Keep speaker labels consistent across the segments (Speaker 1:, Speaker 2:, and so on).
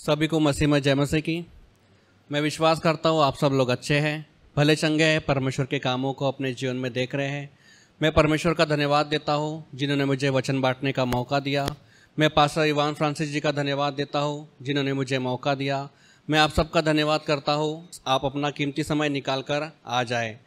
Speaker 1: सभी को मसीह में जय मसीह की। मैं विश्वास करता हूँ आप सब लोग अच्छे हैं, भले चंगे हैं, परमेश्वर के कामों को अपने जीवन में देख रहे हैं। मैं परमेश्वर का धन्यवाद देता हूँ जिन्होंने मुझे वचन बांटने का मौका दिया। मैं पास्टर इवान फ्रांसिस जी का धन्यवाद देता हूँ जिन्होंने मुझे मौका दिया। मैं आप सबका धन्यवाद करता हूँ, आप अपना कीमती समय निकाल कर आ जाए।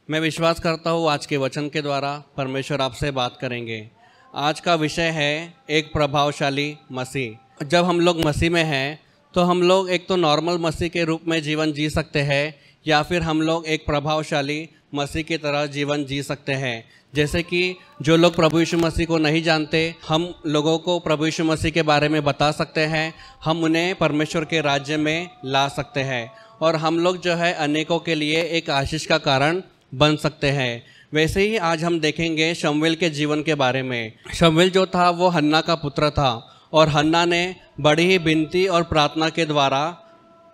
Speaker 1: मैं विश्वास करता हूँ आज के वचन के द्वारा परमेश्वर आपसे बात करेंगे। आज का विषय है एक प्रभावशाली मसीह। जब हम लोग मसीह में हैं तो हम लोग एक तो नॉर्मल मसीह के रूप में जीवन जी सकते हैं या फिर हम लोग एक प्रभावशाली मसीह की तरह जीवन जी सकते हैं। जैसे कि जो लोग प्रभु यीशु मसीह को नहीं जानते, हम लोगों को प्रभु यीशु मसीह के बारे में बता सकते हैं, हम उन्हें परमेश्वर के राज्य में ला सकते हैं और हम लोग जो है अनेकों के लिए एक आशीष का कारण बन सकते हैं। वैसे ही आज हम देखेंगे शमूएल के जीवन के बारे में। शमूएल जो था वो हन्ना का पुत्र था और हन्ना ने बड़ी ही विनती और प्रार्थना के द्वारा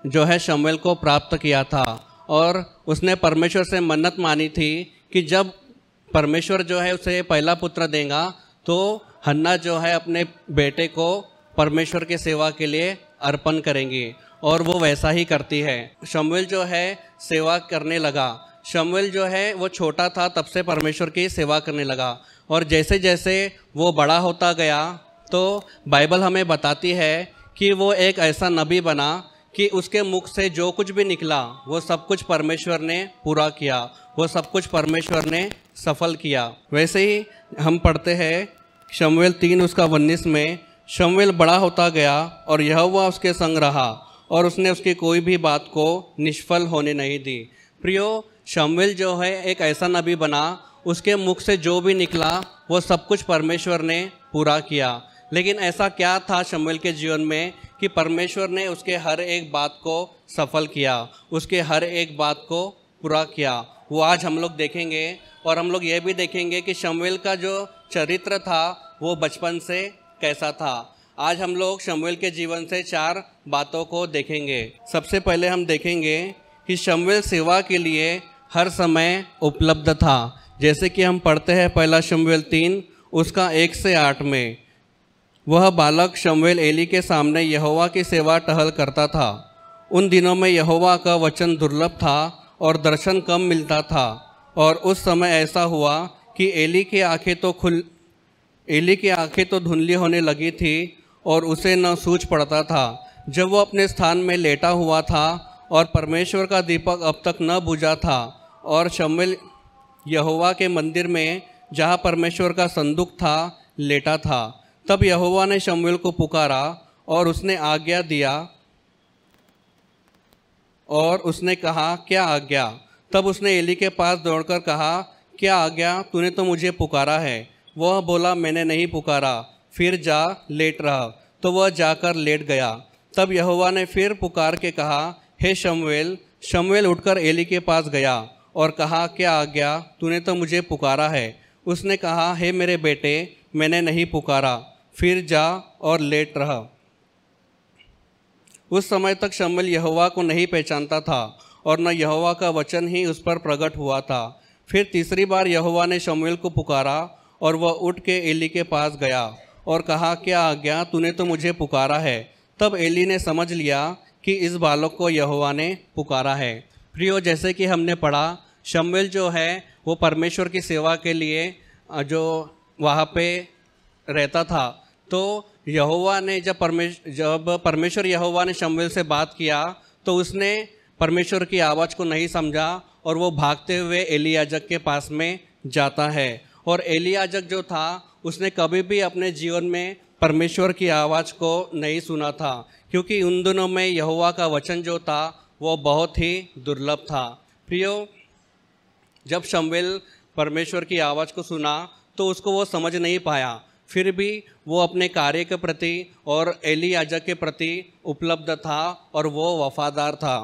Speaker 1: जो है शमूएल को प्राप्त किया था और उसने परमेश्वर से मन्नत मानी थी कि जब परमेश्वर जो है उसे पहला पुत्र देगा तो हन्ना जो है अपने बेटे को परमेश्वर के सेवा के लिए अर्पण करेंगी और वो वैसा ही करती है। शमूएल जो है सेवा करने लगा। शमूएल जो है वो छोटा था तब से परमेश्वर की सेवा करने लगा और जैसे जैसे वो बड़ा होता गया तो बाइबल हमें बताती है कि वो एक ऐसा नबी बना कि उसके मुख से जो कुछ भी निकला वो सब कुछ परमेश्वर ने पूरा किया, वो सब कुछ परमेश्वर ने सफल किया। वैसे ही हम पढ़ते हैं शमूएल 3:19 में, शमूएल बड़ा होता गया और यहोवा उसके संग रहा और उसने उसकी कोई भी बात को निष्फल होने नहीं दी। प्रियो, शमूएल जो है एक ऐसा नबी बना, उसके मुख से जो भी निकला वो सब कुछ परमेश्वर ने पूरा किया। लेकिन ऐसा क्या था शमूएल के जीवन में कि परमेश्वर ने उसके हर एक बात को सफल किया, उसके हर एक बात को पूरा किया। वो आज हम लोग देखेंगे और हम लोग ये भी देखेंगे कि शमूएल का जो चरित्र था वो बचपन से कैसा था। आज हम लोग शमूएल के जीवन से 4 बातों को देखेंगे। सबसे पहले हम देखेंगे कि शमूएल सेवा के लिए हर समय उपलब्ध था। जैसे कि हम पढ़ते हैं पहला शमूएल 3:1-8 में, वह बालक शमूएल एली के सामने यहोवा की सेवा टहल करता था। उन दिनों में यहोवा का वचन दुर्लभ था और दर्शन कम मिलता था और उस समय ऐसा हुआ कि एली की आंखें तो धुंधली होने लगी थी और उसे न सूझ पड़ता था। जब वो अपने स्थान में लेटा हुआ था और परमेश्वर का दीपक अब तक न बुझा था और शमूएल यहोवा के मंदिर में जहाँ परमेश्वर का संदूक था लेटा था, तब यहोवा ने शमूएल को पुकारा और उसने आज्ञा दिया और उसने कहा, क्या आज्ञा? तब उसने एली के पास दौड़कर कहा, क्या आज्ञा? तूने तो मुझे पुकारा है। वह बोला, मैंने नहीं पुकारा, फिर जा लेट रहा। तो वह जाकर लेट गया। तब यहोवा ने फिर पुकार के कहा, हे शमूएल। शमूएल उठकर एली के पास गया और कहा, क्या आज्ञा? तूने तो मुझे पुकारा है। उसने कहा, हे मेरे बेटे, मैंने नहीं पुकारा, फिर जा और लेट रहा। उस समय तक शमूएल यहोवा को नहीं पहचानता था और न यहोवा का वचन ही उस पर प्रकट हुआ था। फिर तीसरी बार यहोवा ने शमूएल को पुकारा और वह उठ के एली के पास गया और कहा, क्या आज्ञा? तूने तो मुझे पुकारा है। तब एली ने समझ लिया कि इस बालक को यहोवा ने पुकारा है। प्रियो, जैसे कि हमने पढ़ा, शमूएल जो है वो परमेश्वर की सेवा के लिए जो वहाँ पे रहता था, तो यहोवा ने जब परमेश्वर यहोवा ने शमूएल से बात किया तो उसने परमेश्वर की आवाज़ को नहीं समझा और वो भागते हुए एली याजक के पास में जाता है। और एली याजक जो था उसने कभी भी अपने जीवन में परमेश्वर की आवाज़ को नहीं सुना था, क्योंकि उन दिनों में यहोवा का वचन जो था वो बहुत ही दुर्लभ था। प्रियो, जब शमूएल परमेश्वर की आवाज़ को सुना तो उसको वो समझ नहीं पाया, फिर भी वो अपने कार्य के प्रति और एली याजक के प्रति उपलब्ध था और वो वफादार था।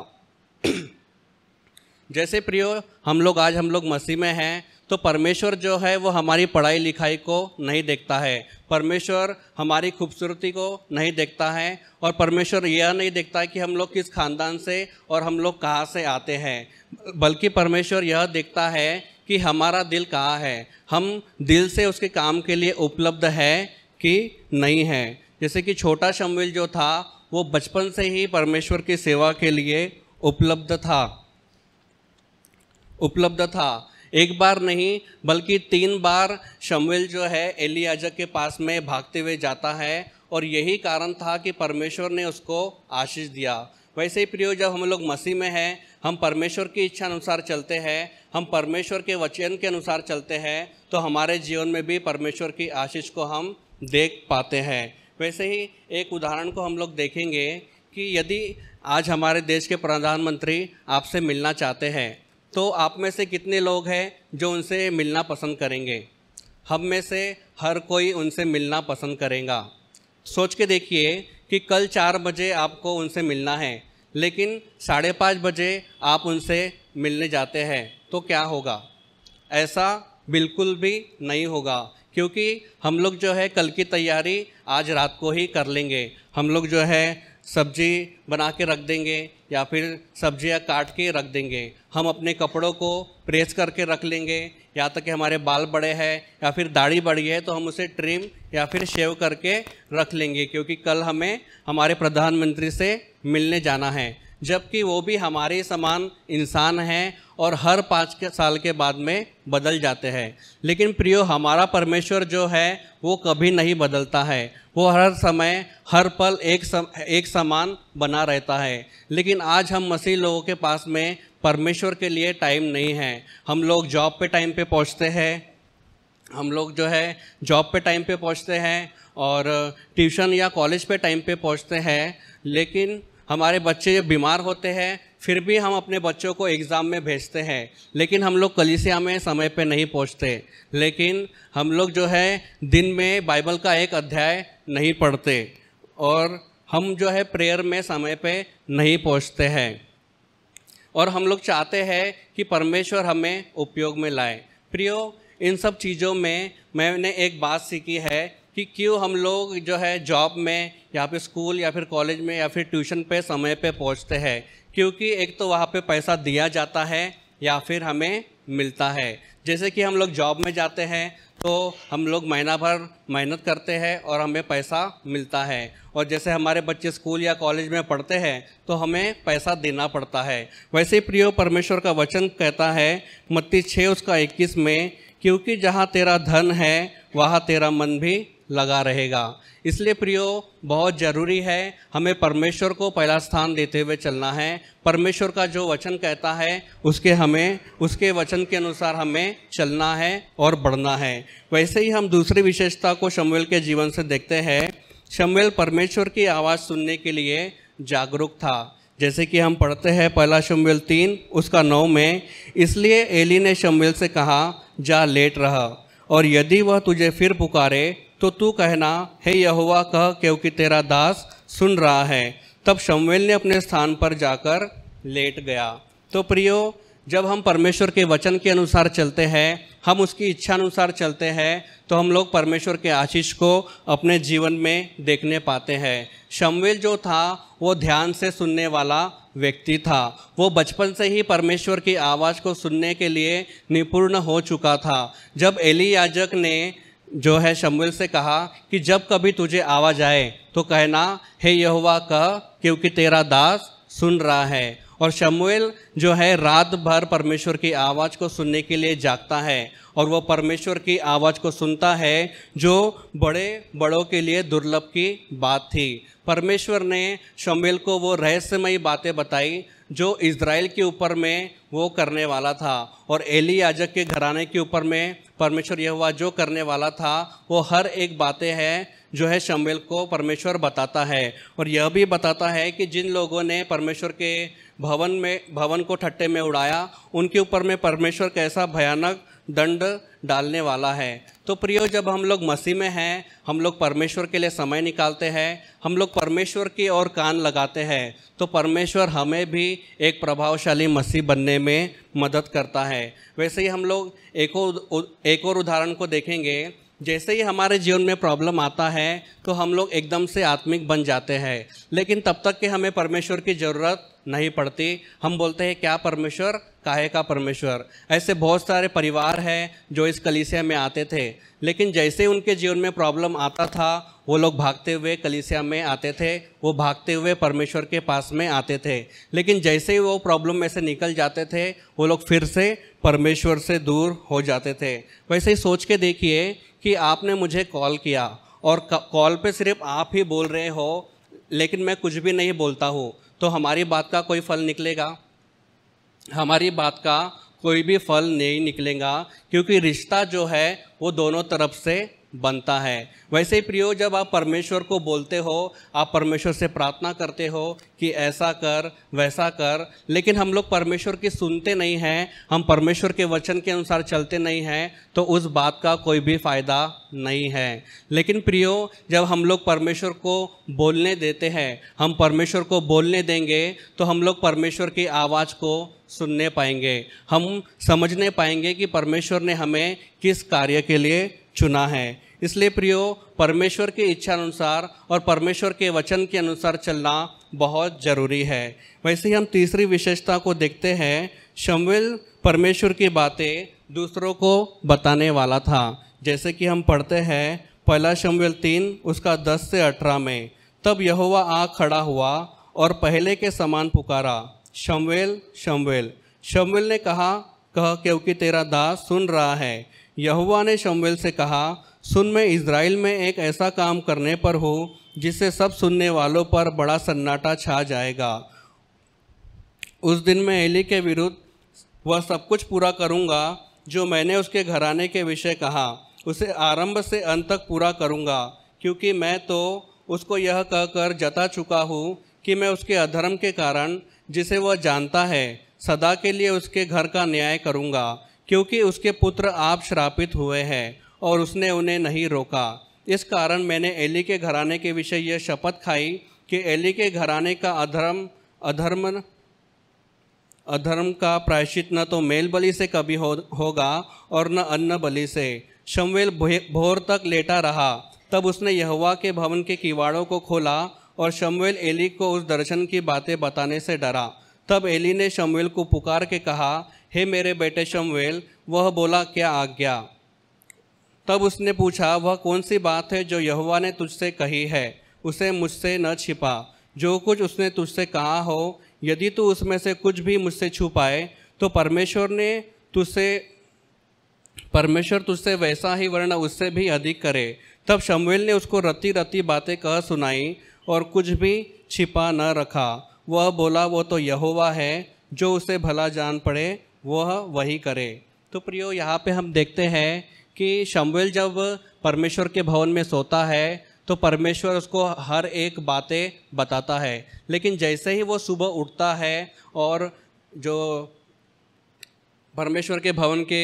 Speaker 1: जैसे प्रियो, हम लोग मसीह में हैं तो परमेश्वर जो है वो हमारी पढ़ाई लिखाई को नहीं देखता है, परमेश्वर हमारी खूबसूरती को नहीं देखता है और परमेश्वर यह नहीं देखता है कि हम लोग किस खानदान से और हम लोग कहाँ से आते हैं, बल्कि परमेश्वर यह देखता है कि हमारा दिल कहाँ है, हम दिल से उसके काम के लिए उपलब्ध है कि नहीं है। जैसे कि छोटा शमूएल जो था वो बचपन से ही परमेश्वर की सेवा के लिए उपलब्ध था। एक बार नहीं बल्कि 3 बार शमूएल जो है एली याजक के पास में भागते हुए जाता है और यही कारण था कि परमेश्वर ने उसको आशीष दिया। वैसे ही प्रियो, जब हम लोग मसीह में हैं, हम परमेश्वर की इच्छा अनुसार चलते हैं, हम परमेश्वर के वचन के अनुसार चलते हैं, तो हमारे जीवन में भी परमेश्वर की आशीष को हम देख पाते हैं। वैसे ही एक उदाहरण को हम लोग देखेंगे कि यदि आज हमारे देश के प्रधानमंत्री आपसे मिलना चाहते हैं, तो आप में से कितने लोग हैं जो उनसे मिलना पसंद करेंगे? हम में से हर कोई उनसे मिलना पसंद करेगा। सोच के देखिए कि कल 4 बजे आपको उनसे मिलना है, लेकिन 5:30 बजे आप उनसे मिलने जाते हैं, तो क्या होगा? ऐसा बिल्कुल भी नहीं होगा, क्योंकि हम लोग जो है कल की तैयारी आज रात को ही कर लेंगे। हम लोग जो है सब्जी बना के रख देंगे या फिर सब्जियां काट के रख देंगे। हम अपने कपड़ों को प्रेस करके रख लेंगे, या तक कि हमारे बाल बड़े हैं या फिर दाढ़ी बड़ी है तो हम उसे ट्रिम या फिर शेव करके रख लेंगे, क्योंकि कल हमें हमारे प्रधानमंत्री से मिलने जाना है। जबकि वो भी हमारे समान इंसान हैं और हर 5 साल के बाद में बदल जाते हैं। लेकिन प्रियो, हमारा परमेश्वर जो है वो कभी नहीं बदलता है। वो हर समय हर पल एक समान बना रहता है। लेकिन आज हम मसीह लोगों के पास में परमेश्वर के लिए टाइम नहीं है। हम लोग जॉब पे टाइम पे पहुंचते हैं, हम लोग जो है जॉब पे टाइम पे पहुंचते हैं और ट्यूशन या कॉलेज पे टाइम पे पहुंचते हैं। लेकिन हमारे बच्चे बीमार होते हैं, फिर भी हम अपने बच्चों को एग्ज़ाम में भेजते हैं, लेकिन हम लोग कलीसिया में समय पे नहीं पहुंचते। लेकिन हम लोग जो है दिन में बाइबल का एक अध्याय नहीं पढ़ते और हम जो है प्रेयर में समय पे नहीं पहुंचते हैं। और हम लोग चाहते हैं कि परमेश्वर हमें उपयोग में लाए। प्रियो, इन सब चीज़ों में मैंने एक बात सीखी है कि क्यों हम लोग जो है जॉब में या फिर स्कूल या फिर कॉलेज में या फिर ट्यूशन पे समय पे पहुंचते हैं। क्योंकि एक तो वहाँ पे पैसा दिया जाता है या फिर हमें मिलता है। जैसे कि हम लोग जॉब में जाते हैं तो हम लोग महीना भर मेहनत करते हैं और हमें पैसा मिलता है, और जैसे हमारे बच्चे स्कूल या कॉलेज में पढ़ते हैं तो हमें पैसा देना पड़ता है। वैसे ही प्रियो, परमेश्वर का वचन कहता है मत्ती 6:21 में, क्योंकि जहाँ तेरा धन है वहाँ तेरा मन भी लगा रहेगा। इसलिए प्रियो, बहुत ज़रूरी है हमें परमेश्वर को पहला स्थान देते हुए चलना है। परमेश्वर का जो वचन कहता है उसके वचन के अनुसार हमें चलना है और बढ़ना है। वैसे ही हम दूसरी विशेषता को शमूएल के जीवन से देखते हैं। शमूएल परमेश्वर की आवाज़ सुनने के लिए जागरूक था। जैसे कि हम पढ़ते हैं 1 शमूएल 3:9 में, इसलिए एली ने शमूएल से कहा, जा लेट रहा, और यदि वह तुझे फिर पुकारे तो तू कहना, हे यहोवा कह, क्योंकि तेरा दास सुन रहा है। तब शमूएल ने अपने स्थान पर जाकर लेट गया। तो प्रियो, जब हम परमेश्वर के वचन के अनुसार चलते हैं, हम उसकी इच्छा अनुसार चलते हैं, तो हम लोग परमेश्वर के आशीष को अपने जीवन में देखने पाते हैं। शमूएल जो था वो ध्यान से सुनने वाला व्यक्ति था। वो बचपन से ही परमेश्वर की आवाज़ को सुनने के लिए निपुण हो चुका था। जब एली याजक ने जो है शमूएल से कहा कि जब कभी तुझे आवाज़ आए तो कहना, हे यहोवा कह, क्योंकि तेरा दास सुन रहा है। और शमूएल जो है रात भर परमेश्वर की आवाज़ को सुनने के लिए जागता है और वो परमेश्वर की आवाज़ को सुनता है, जो बड़ों के लिए दुर्लभ की बात थी। परमेश्वर ने शमूएल को वो रहस्यमयी बातें बताई जो इज़राइल के ऊपर में वो करने वाला था, और एली याजक के घराने के ऊपर में परमेश्वर यहोवा जो करने वाला था, वो हर एक बातें हैं जो है शमूएल को परमेश्वर बताता है। और यह भी बताता है कि जिन लोगों ने परमेश्वर के भवन को ठट्टे में उड़ाया, उनके ऊपर में परमेश्वर कैसा भयानक दंड डालने वाला है। तो प्रियो, जब हम लोग मसीह में हैं, हम लोग परमेश्वर के लिए समय निकालते हैं, हम लोग परमेश्वर की ओर कान लगाते हैं, तो परमेश्वर हमें भी एक प्रभावशाली मसीह बनने में मदद करता है। वैसे ही हम लोग एक और उदाहरण को देखेंगे। जैसे ही हमारे जीवन में प्रॉब्लम आता है तो हम लोग एकदम से आत्मिक बन जाते हैं, लेकिन तब तक कि हमें परमेश्वर की ज़रूरत नहीं पड़ती। हम बोलते हैं क्या परमेश्वर काहे का परमेश्वर। ऐसे बहुत सारे परिवार हैं जो इस कलीसिया में आते थे, लेकिन जैसे उनके जीवन में प्रॉब्लम आता था वो लोग भागते हुए कलीसिया में आते थे, वो भागते हुए परमेश्वर के पास में आते थे। लेकिन जैसे ही वो प्रॉब्लम में से निकल जाते थे वो लोग फिर से परमेश्वर से दूर हो जाते थे। वैसे ही सोच के देखिए कि आपने मुझे कॉल किया और कॉल पे सिर्फ आप ही बोल रहे हो, लेकिन मैं कुछ भी नहीं बोलता हूँ, तो हमारी बात का कोई फल निकलेगा? हमारी बात का कोई भी फल नहीं निकलेगा, क्योंकि रिश्ता जो है वो दोनों तरफ से बनता है। वैसे ही प्रियो, जब आप परमेश्वर को बोलते हो, आप परमेश्वर से प्रार्थना करते हो कि ऐसा कर वैसा कर, लेकिन हम लोग परमेश्वर की सुनते नहीं हैं, हम परमेश्वर के वचन के अनुसार चलते नहीं हैं, तो उस बात का कोई भी फ़ायदा नहीं है। लेकिन प्रियो, जब हम लोग परमेश्वर को बोलने देते हैं, हम परमेश्वर को बोलने देंगे, तो हम लोग परमेश्वर की आवाज़ को सुनने पाएंगे, हम समझने पाएंगे कि परमेश्वर ने हमें किस कार्य के लिए चुना है। इसलिए प्रियो, परमेश्वर की इच्छा अनुसार और परमेश्वर के वचन के अनुसार चलना बहुत ज़रूरी है। वैसे ही हम तीसरी विशेषता को देखते हैं। शमूएल परमेश्वर की बातें दूसरों को बताने वाला था। जैसे कि हम पढ़ते हैं 1 शमूएल 3 उसका 10 से 18 में, तब यहोवा आ खड़ा हुआ और पहले के समान पुकारा, शमूएल शमूएल। शमूएल ने कहा, कह क्योंकि तेरा दास सुन रहा है। यहोवा ने शमूएल से कहा, सुन, मैं इज़राइल में एक ऐसा काम करने पर हूँ जिससे सब सुनने वालों पर बड़ा सन्नाटा छा जाएगा। उस दिन मैं एली के विरुद्ध वह सब कुछ पूरा करूँगा जो मैंने उसके घराने के विषय कहा, उसे आरंभ से अंत तक पूरा करूँगा, क्योंकि मैं तो उसको यह कहकर जता चुका हूँ कि मैं उसके अधर्म के कारण, जिसे वह जानता है, सदा के लिए उसके घर का न्याय करूँगा, क्योंकि उसके पुत्र आप श्रापित हुए हैं और उसने उन्हें नहीं रोका। इस कारण मैंने एली के घराने के विषय यह शपथ खाई कि एली के घराने का अधर्म का प्रायश्चित न तो मेल बलि से कभी होगा और न अन्न बलि से। शमूएल भोर तक लेटा रहा, तब उसने यहोवा के भवन के किवाड़ों को खोला और शमूएल एली को उस दर्शन की बातें बताने से डरा। तब एली ने शमूएल को पुकार के कहा, हे मेरे बेटे शमूएल। वह बोला, क्या आज्ञा? तब उसने पूछा, वह कौन सी बात है जो यहोवा ने तुझसे कही है? उसे मुझसे न छिपा। जो कुछ उसने तुझसे कहा हो, यदि तू उसमें से कुछ भी मुझसे छुपाए, तो परमेश्वर तुझसे वैसा ही वरन उससे भी अधिक करे। तब शमूएल ने उसको रत्ती रत्ती बातें कह सुनाई और कुछ भी छिपा न रखा। वह बोला, वो तो यहोवा है, जो उसे भला जान पड़े वह वही करे। तो प्रियो, यहाँ पे हम देखते हैं कि शमूएल जब परमेश्वर के भवन में सोता है तो परमेश्वर उसको हर एक बातें बताता है, लेकिन जैसे ही वो सुबह उठता है और जो परमेश्वर के भवन के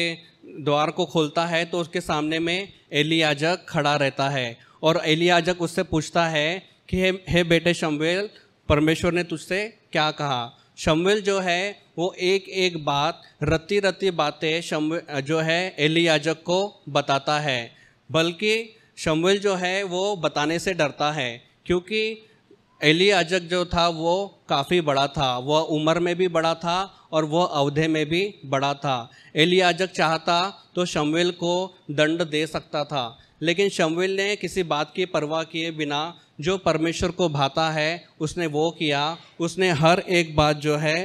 Speaker 1: द्वार को खोलता है तो उसके सामने में एली याजक खड़ा रहता है और एली याजक उससे पूछता है कि हे बेटे शमूएल, परमेश्वर ने तुझसे क्या कहा? शमूएल जो है वो एक एक बात, रत्ती रत्ती बातें शमूएल जो है एली याजक को बताता है, बल्कि शमूएल जो है वो बताने से डरता है, क्योंकि एली याजक जो था वो काफ़ी बड़ा था, वह उम्र में भी बड़ा था और वह अवधि में भी बड़ा था। एली याजक चाहता तो शमूएल को दंड दे सकता था, लेकिन शमूएल ने किसी बात की परवाह किए बिना जो परमेश्वर को भाता है उसने वो किया। उसने हर एक बात जो है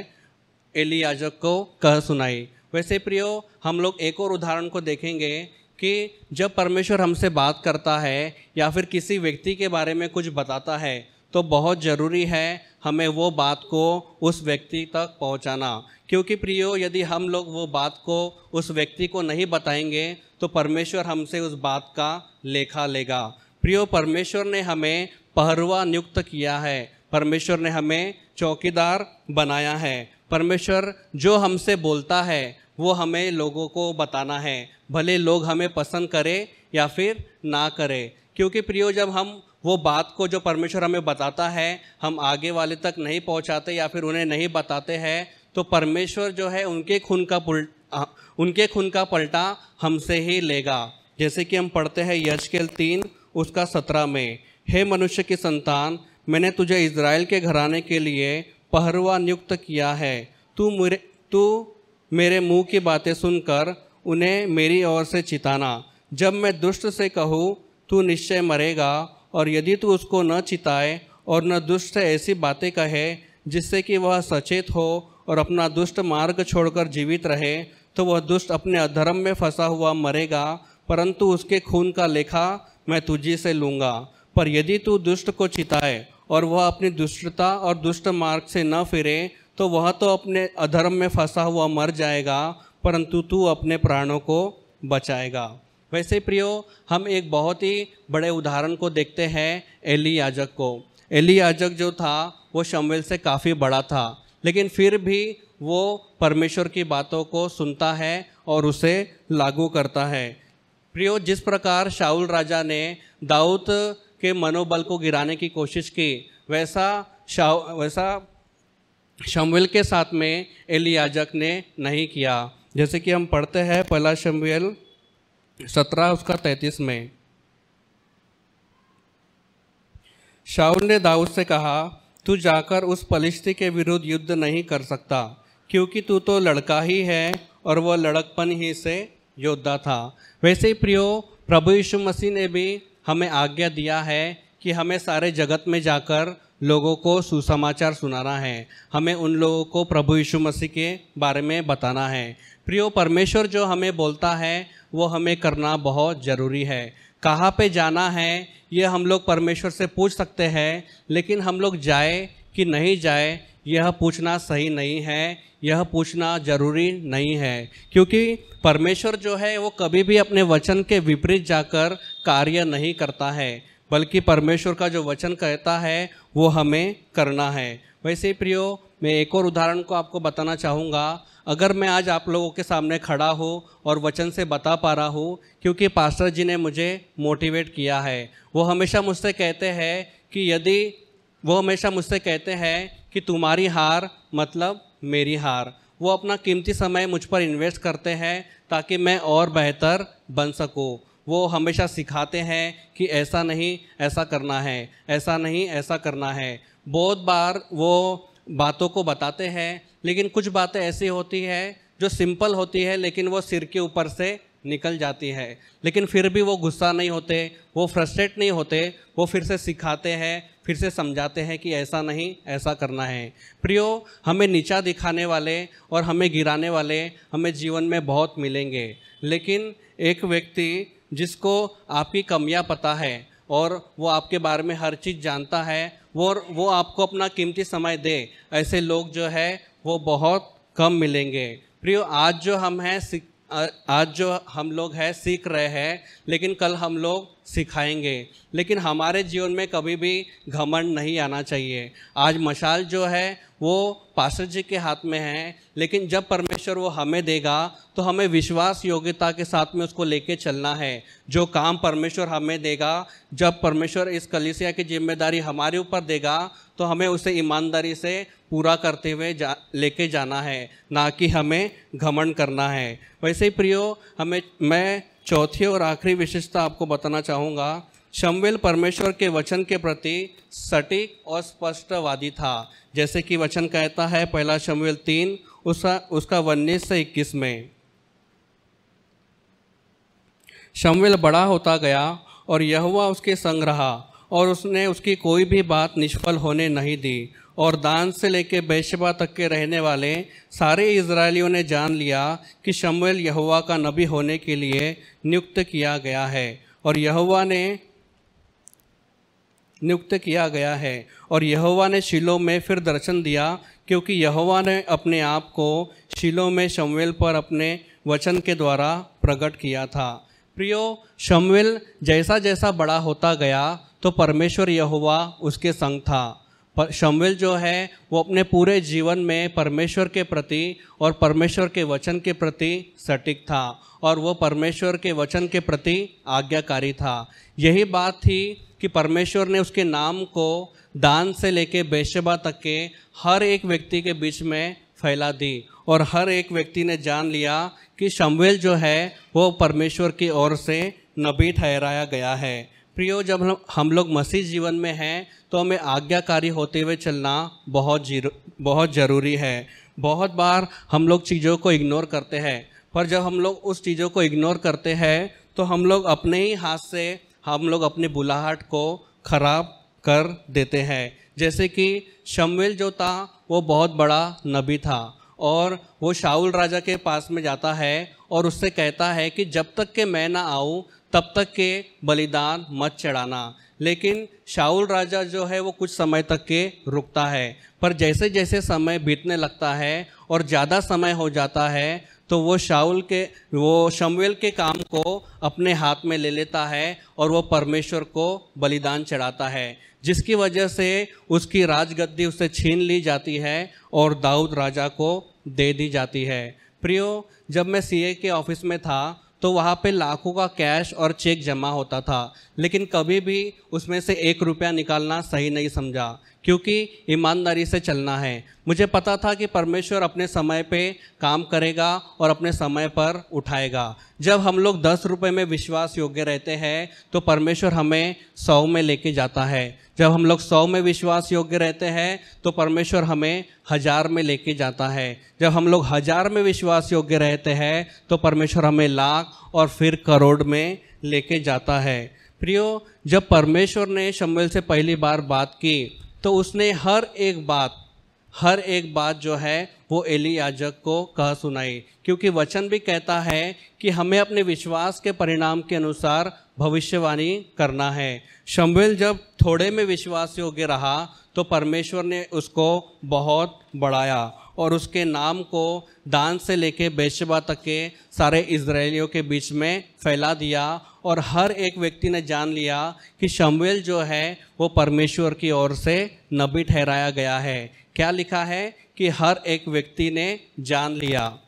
Speaker 1: एली याजक को कह सुनाई। वैसे प्रियो, हम लोग एक और उदाहरण को देखेंगे कि जब परमेश्वर हमसे बात करता है या फिर किसी व्यक्ति के बारे में कुछ बताता है तो बहुत ज़रूरी है हमें वो बात को उस व्यक्ति तक पहुंचाना, क्योंकि प्रियो, यदि हम लोग वो बात को उस व्यक्ति को नहीं बताएंगे तो परमेश्वर हमसे उस बात का लेखा लेगा। प्रियो, परमेश्वर ने हमें पहरुआ नियुक्त किया है, परमेश्वर ने हमें चौकीदार बनाया है। परमेश्वर जो हमसे बोलता है वो हमें लोगों को बताना है, भले लोग हमें पसंद करें या फिर ना करें। क्योंकि प्रियो, जब हम वो बात को जो परमेश्वर हमें बताता है हम आगे वाले तक नहीं पहुंचाते या फिर उन्हें नहीं बताते हैं, तो परमेश्वर जो है उनके खून का पलटा हमसे ही लेगा। जैसे कि हम पढ़ते हैं यहेजकेल 3 उसका 17 में, हे मनुष्य की संतान, मैंने तुझे इज़राइल के घराने के लिए पहरुआ नियुक्त किया है। तू मेरे मुंह की बातें सुनकर उन्हें मेरी ओर से चिताना। जब मैं दुष्ट से कहूँ तू निश्चय मरेगा, और यदि तू उसको न चिताए और न दुष्ट से ऐसी बातें कहे जिससे कि वह सचेत हो और अपना दुष्ट मार्ग छोड़कर जीवित रहे, तो वह दुष्ट अपने अधर्म में फंसा हुआ मरेगा, परंतु उसके खून का लेखा मैं तुझी से लूँगा। पर यदि तू दुष्ट को चिताए और वह अपनी दुष्टता और दुष्ट मार्ग से न फिरे, तो वह तो अपने अधर्म में फंसा हुआ मर जाएगा, परंतु तू अपने प्राणों को बचाएगा। वैसे प्रियो, हम एक बहुत ही बड़े उदाहरण को देखते हैं, एली याजक को। एली याजक जो था वो शमूएल से काफ़ी बड़ा था, लेकिन फिर भी वो परमेश्वर की बातों को सुनता है और उसे लागू करता है। प्रियो, जिस प्रकार शाऊल राजा ने दाऊद के मनोबल को गिराने की कोशिश की, वैसा शमूएल के साथ में एली याजक ने नहीं किया। जैसे कि हम पढ़ते हैं पहला शमूएल 17 उसका 33 में, शाऊल ने दाऊद से कहा, तू जाकर उस पलिश्ती के विरुद्ध युद्ध नहीं कर सकता, क्योंकि तू तो लड़का ही है और वह लड़कपन ही से योद्धा था। वैसे ही प्रियो, प्रभु यीशु मसीह ने भी हमें आज्ञा दिया है कि हमें सारे जगत में जाकर लोगों को सुसमाचार सुनाना है, हमें उन लोगों को प्रभु यीशु मसीह के बारे में बताना है। प्रियो, परमेश्वर जो हमें बोलता है वो हमें करना बहुत ज़रूरी है। कहाँ पे जाना है ये हम लोग परमेश्वर से पूछ सकते हैं, लेकिन हम लोग जाए कि नहीं जाए यह पूछना सही नहीं है, यह पूछना ज़रूरी नहीं है, क्योंकि परमेश्वर जो है वो कभी भी अपने वचन के विपरीत जाकर कार्य नहीं करता है, बल्कि परमेश्वर का जो वचन कहता है वो हमें करना है। वैसे ही प्रियो, मैं एक और उदाहरण को आपको बताना चाहूँगा। अगर मैं आज आप लोगों के सामने खड़ा हूँ और वचन से बता पा रहा हूँ, क्योंकि पास्टर जी ने मुझे मोटिवेट किया है। वो हमेशा मुझसे कहते हैं कि तुम्हारी हार मतलब मेरी हार। वो अपना कीमती समय मुझ पर इन्वेस्ट करते हैं ताकि मैं और बेहतर बन सकूँ। वो हमेशा सिखाते हैं कि ऐसा नहीं ऐसा करना है, ऐसा नहीं ऐसा करना है। बहुत बार वो बातों को बताते हैं, लेकिन कुछ बातें ऐसी होती है जो सिंपल होती है, लेकिन वो सिर के ऊपर से निकल जाती है। लेकिन फिर भी वो गुस्सा नहीं होते, वो फ्रस्ट्रेट नहीं होते, वो फिर से सिखाते हैं, फिर से समझाते हैं कि ऐसा नहीं ऐसा करना है। प्रियो, हमें नीचा दिखाने वाले और हमें गिराने वाले हमें जीवन में बहुत मिलेंगे, लेकिन एक व्यक्ति जिसको आपकी कमियां पता है और वो आपके बारे में हर चीज़ जानता है, वो आपको अपना कीमती समय दे, ऐसे लोग जो है वो बहुत कम मिलेंगे। प्रियो, आज जो हम लोग हैं सीख रहे हैं, लेकिन कल हम लोग सिखाएंगे। लेकिन हमारे जीवन में कभी भी घमंड नहीं आना चाहिए। आज मशाल जो है वो पास्टर जी के हाथ में है, लेकिन जब परमेश्वर वो हमें देगा तो हमें विश्वास योग्यता के साथ में उसको लेके चलना है। जो काम परमेश्वर हमें देगा, जब परमेश्वर इस कलीसिया की जिम्मेदारी हमारे ऊपर देगा, तो हमें उसे ईमानदारी से पूरा करते हुए लेके जाना है, ना कि हमें घमंड करना है। वैसे ही प्रियो, मैं चौथी और आखिरी विशेषता आपको बताना चाहूँगा। शमूएल परमेश्वर के वचन के प्रति सटीक और स्पष्टवादी था। जैसे कि वचन कहता है पहला शमूएल 3 उसका 19 से 21 में, शमूएल बड़ा होता गया और यहोवा उसके संग रहा, और उसने उसकी कोई भी बात निष्फल होने नहीं दी। और दान से लेकर बेर्शेबा तक के रहने वाले सारे इजरायलियों ने जान लिया कि शमूएल यहोवा का नबी होने के लिए नियुक्त किया गया है। और यहोवा ने शीलो में फिर दर्शन दिया, क्योंकि यहोवा ने अपने आप को शीलो में शमूएल पर अपने वचन के द्वारा प्रकट किया था। प्रियो, शमूएल जैसा जैसा बड़ा होता गया तो परमेश्वर यहोवा उसके संग था। शमूएल जो है वो अपने पूरे जीवन में परमेश्वर के प्रति और परमेश्वर के वचन के प्रति सटीक था, और वो परमेश्वर के वचन के प्रति आज्ञाकारी था। यही बात थी कि परमेश्वर ने उसके नाम को दान से लेके बेर्शेबा तक के हर एक व्यक्ति के बीच में फैला दी, और हर एक व्यक्ति ने जान लिया कि शमूएल जो है वो परमेश्वर की ओर से नबी ठहराया गया है। प्रियो, जब हम लोग मसीह जीवन में हैं तो हमें आज्ञाकारी होते हुए चलना बहुत ज़रूरी है। बहुत बार हम लोग चीज़ों को इग्नोर करते हैं, पर जब हम लोग उस चीज़ों को इग्नोर करते हैं तो हम लोग अपने ही हाथ से हम लोग अपनी बुलाहट को खराब कर देते हैं। जैसे कि शमूएल जो था वो बहुत बड़ा नबी था और वो शाऊल राजा के पास में जाता है और उससे कहता है कि जब तक के मैं ना आऊँ तब तक के बलिदान मत चढ़ाना। लेकिन शाऊल राजा जो है वो कुछ समय तक के रुकता है, पर जैसे जैसे समय बीतने लगता है और ज़्यादा समय हो जाता है तो वो शमूएल के काम को अपने हाथ में ले लेता है और वो परमेश्वर को बलिदान चढ़ाता है, जिसकी वजह से उसकी राजगद्दी उससे छीन ली जाती है और दाऊद राजा को दे दी जाती है। प्रियो, जब मैं सीए के ऑफिस में था तो वहाँ पे लाखों का कैश और चेक जमा होता था, लेकिन कभी भी उसमें से 1 रुपया निकालना सही नहीं समझा, क्योंकि ईमानदारी से चलना है। मुझे पता था कि परमेश्वर अपने समय पे काम करेगा और अपने समय पर उठाएगा। जब हम लोग 10 रुपये में विश्वास योग्य रहते हैं तो परमेश्वर हमें 100 में लेके जाता है। जब हम लोग 100 में विश्वास योग्य रहते हैं तो परमेश्वर हमें 1000 में लेके जाता है। जब हम लोग 1000 में विश्वास योग्य रहते हैं तो परमेश्वर हमें लाख और फिर करोड़ में लेके जाता है। प्रियो, जब परमेश्वर ने शमूएल से पहली बार बात की तो उसने हर एक बात जो है वो एली याजक को कह सुनाई, क्योंकि वचन भी कहता है कि हमें अपने विश्वास के परिणाम के अनुसार भविष्यवाणी करना है। शमूएल जब थोड़े में विश्वास योग्य रहा तो परमेश्वर ने उसको बहुत बढ़ाया और उसके नाम को दान से लेके बेर्शेबा तक के सारे इजरायलियों के बीच में फैला दिया और हर एक व्यक्ति ने जान लिया कि शमूएल जो है वो परमेश्वर की ओर से नबी ठहराया गया है। क्या लिखा है कि हर एक व्यक्ति ने जान लिया,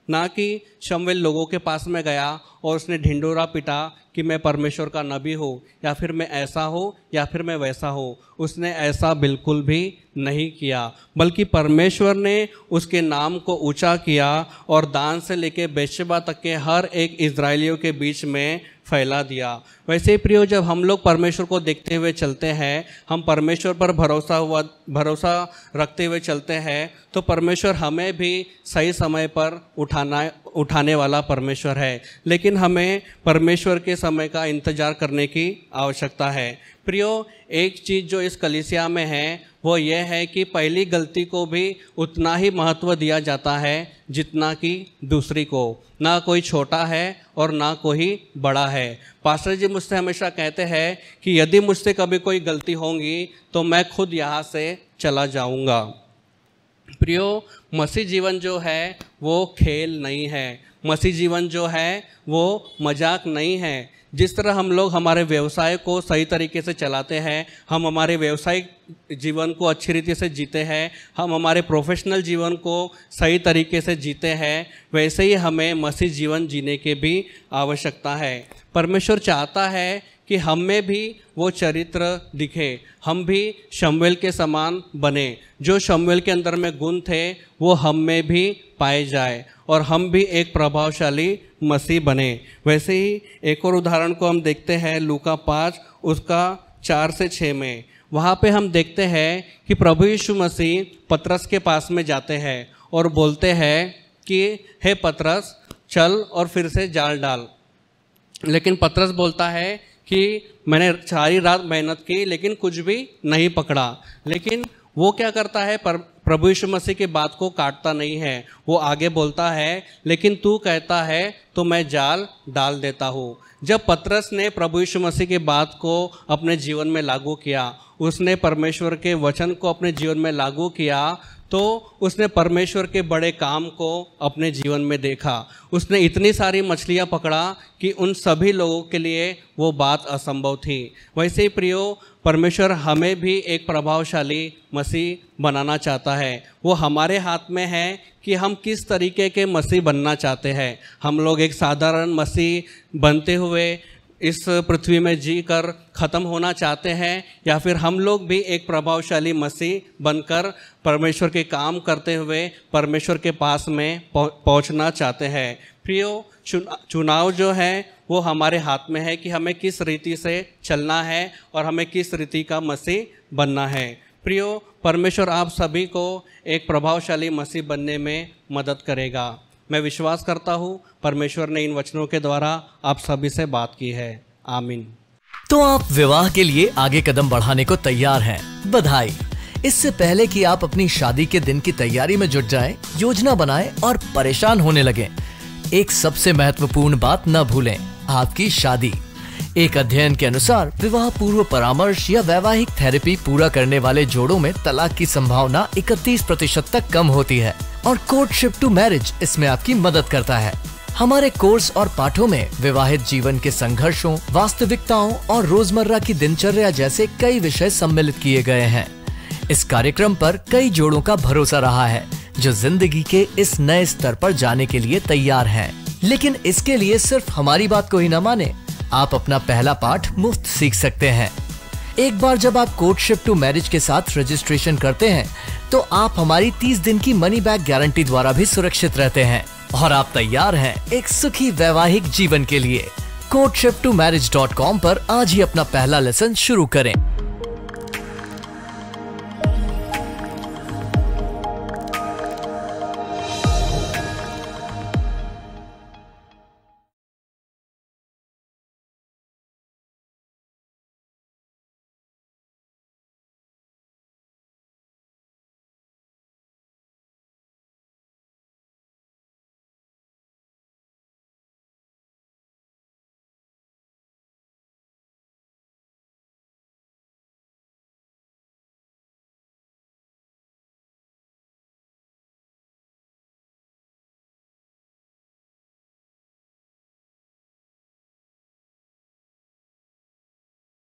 Speaker 1: ना कि शमूएल लोगों के पास में गया और उसने ढिंढोरा पिटा कि मैं परमेश्वर का नबी हूँ या फिर मैं ऐसा हूँ या फिर मैं वैसा हूँ। उसने ऐसा बिल्कुल भी नहीं किया, बल्कि परमेश्वर ने उसके नाम को ऊंचा किया और दान से लेके बेर्शेबा तक के हर एक इजरायलियों के बीच में फैला दिया। वैसे ही प्रियो, जब हम लोग परमेश्वर को देखते हुए चलते हैं, हम परमेश्वर पर भरोसा रखते हुए चलते हैं, तो परमेश्वर हमें भी सही समय पर उठाने वाला परमेश्वर है। लेकिन हमें परमेश्वर के समय का इंतजार करने की आवश्यकता है। प्रियो, एक चीज़ जो इस कलीसिया में है वो ये है कि पहली गलती को भी उतना ही महत्व दिया जाता है जितना कि दूसरी को। ना कोई छोटा है और ना कोई बड़ा है। पास्टर जी मुझसे हमेशा कहते हैं कि यदि मुझसे कभी कोई गलती होगी तो मैं खुद यहाँ से चला जाऊँगा। प्रियो, मसीह जीवन जो है वो खेल नहीं है। मसीह जीवन जो है वो मजाक नहीं है। जिस तरह हम लोग हमारे व्यवसाय को सही तरीके से चलाते हैं, हम हमारे व्यवसायिक जीवन को अच्छी रीति से जीते हैं, हम हमारे प्रोफेशनल जीवन को सही तरीके से जीते हैं, वैसे ही हमें मसीह जीवन जीने की भी आवश्यकता है। परमेश्वर चाहता है कि हम में भी वो चरित्र दिखे, हम भी शमूएल के समान बने। जो शमूएल के अंदर में गुण थे वो हम में भी पाए जाए और हम भी एक प्रभावशाली मसीह बने। वैसे ही एक और उदाहरण को हम देखते हैं लूका 5 उसका 4 से 6 में। वहाँ पे हम देखते हैं कि प्रभु यीशु मसीह पतरस के पास में जाते हैं और बोलते हैं कि हे पतरस, चल और फिर से जाल डाल। लेकिन पतरस बोलता है कि मैंने सारी रात मेहनत की लेकिन कुछ भी नहीं पकड़ा। लेकिन वो क्या करता है, प्रभु यीशु मसीह की बात को काटता नहीं है। वो आगे बोलता है, लेकिन तू कहता है तो मैं जाल डाल देता हूँ। जब पतरस ने प्रभु यीशु मसीह की बात को अपने जीवन में लागू किया, उसने परमेश्वर के वचन को अपने जीवन में लागू किया, तो उसने परमेश्वर के बड़े काम को अपने जीवन में देखा। उसने इतनी सारी मछलियाँ पकड़ा कि उन सभी लोगों के लिए वो बात असंभव थी। वैसे ही प्रियो, परमेश्वर हमें भी एक प्रभावशाली मसीह बनाना चाहता है। वो हमारे हाथ में है कि हम किस तरीके के मसीह बनना चाहते हैं। हम लोग एक साधारण मसीह बनते हुए इस पृथ्वी में जी कर ख़त्म होना चाहते हैं, या फिर हम लोग भी एक प्रभावशाली मसीह बनकर परमेश्वर के काम करते हुए परमेश्वर के पास में पहुंचना चाहते हैं। प्रियो, चुनाव जो है वो हमारे हाथ में है कि हमें किस रीति से चलना है और हमें किस रीति का मसीह बनना है। प्रियो, परमेश्वर आप सभी को एक प्रभावशाली मसीह बनने में मदद करेगा। मैं विश्वास करता हूँ परमेश्वर ने इन वचनों के द्वारा आप सभी से बात की है। आमीन।
Speaker 2: तो आप विवाह के लिए आगे कदम बढ़ाने को तैयार हैं। बधाई। इससे पहले कि आप अपनी शादी के दिन की तैयारी में जुट जाएं, योजना बनाएं और परेशान होने लगें, एक सबसे महत्वपूर्ण बात न भूलें, आपकी शादी। एक अध्ययन के अनुसार विवाह पूर्व परामर्श या वैवाहिक थेरेपी पूरा करने वाले जोड़ों में तलाक की संभावना 31% तक कम होती है और कोर्टशिप टू मैरिज इसमें आपकी मदद करता है। हमारे कोर्स और पाठों में विवाहित जीवन के संघर्षों, वास्तविकताओं और रोजमर्रा की दिनचर्या जैसे कई विषय सम्मिलित किए गए हैं। इस कार्यक्रम पर कई जोड़ों का भरोसा रहा है जो जिंदगी के इस नए स्तर पर जाने के लिए तैयार हैं। लेकिन इसके लिए सिर्फ हमारी बात को ही न माने, आप अपना पहला पाठ मुफ्त सीख सकते हैं। एक बार जब आप कोर्टशिप टू मैरिज के साथ रजिस्ट्रेशन करते हैं तो आप हमारी 30 दिन की मनी बैक गारंटी द्वारा भी सुरक्षित रहते हैं और आप तैयार हैं एक सुखी वैवाहिक जीवन के लिए। courtship2marriage.com पर आज ही अपना पहला लेसन शुरू करें।